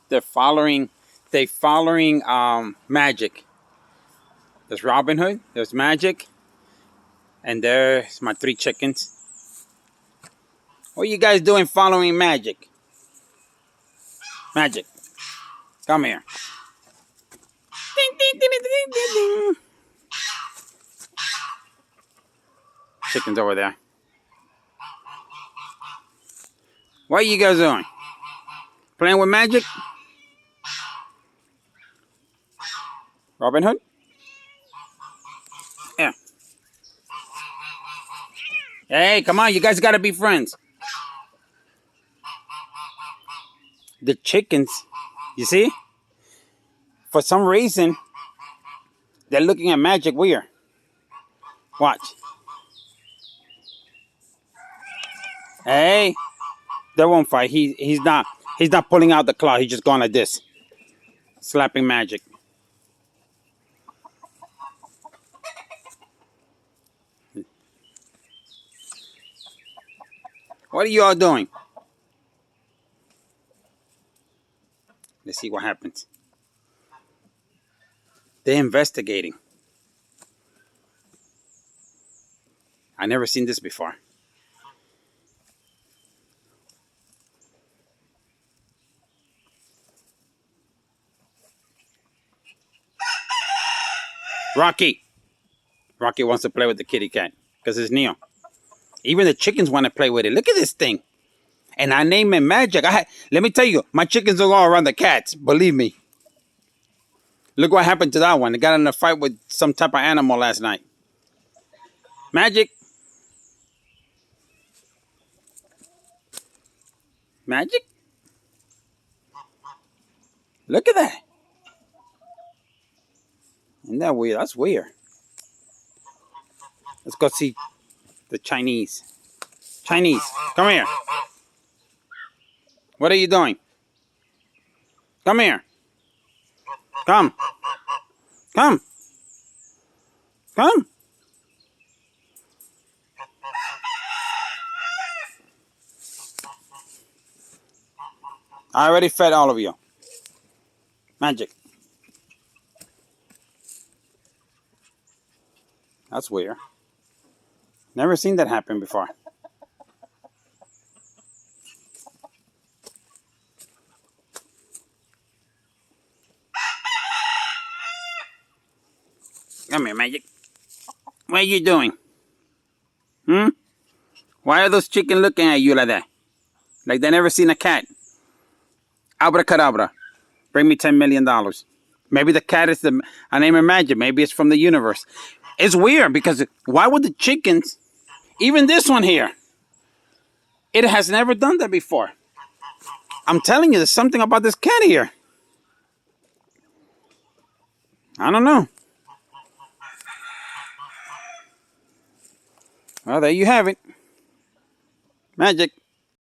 They're following. Magic. There's Robin Hood. There's Magic. And there's my 3 chickens. What are you guys doing following Magic? Magic, come here. Ding, ding, ding, ding, ding, ding. Chickens over there. What are you guys doing? Playing with Magic? Robin Hood? Yeah. Hey, come on, you guys gotta be friends. The chickens, you see? For some reason, they're looking at Magic weird. Watch. Hey, they won't fight. He's not pulling out the claw. He's just going like this, slapping Magic. What are you all doing? Let's see what happens. They're investigating. I never seen this before. Rocky wants to play with the kitty cat because it's new. Even the chickens want to play with it. Look at this thing. And I name it Magic. Let me tell you, my chickens are all around the cats. Believe me. Look what happened to that one. It got in a fight with some type of animal last night. Magic. Magic? Look at that. Isn't that weird? That's weird. Let's go see the Chinese. Chinese, come here. What are you doing? Come here. Come. Come. Come. I already fed all of you. Magic. That's weird. Never seen that happen before. Come here, Magic. What are you doing? Why are those chickens looking at you like that? Like they never seen a cat. Abracadabra. Bring me $10 million. Maybe the cat is I name it Magic. Maybe it's from the universe. It's weird because why would the chickens, even this one here, it has never done that before. I'm telling you, there's something about this cat here. I don't know. Well, there you have it. Magic.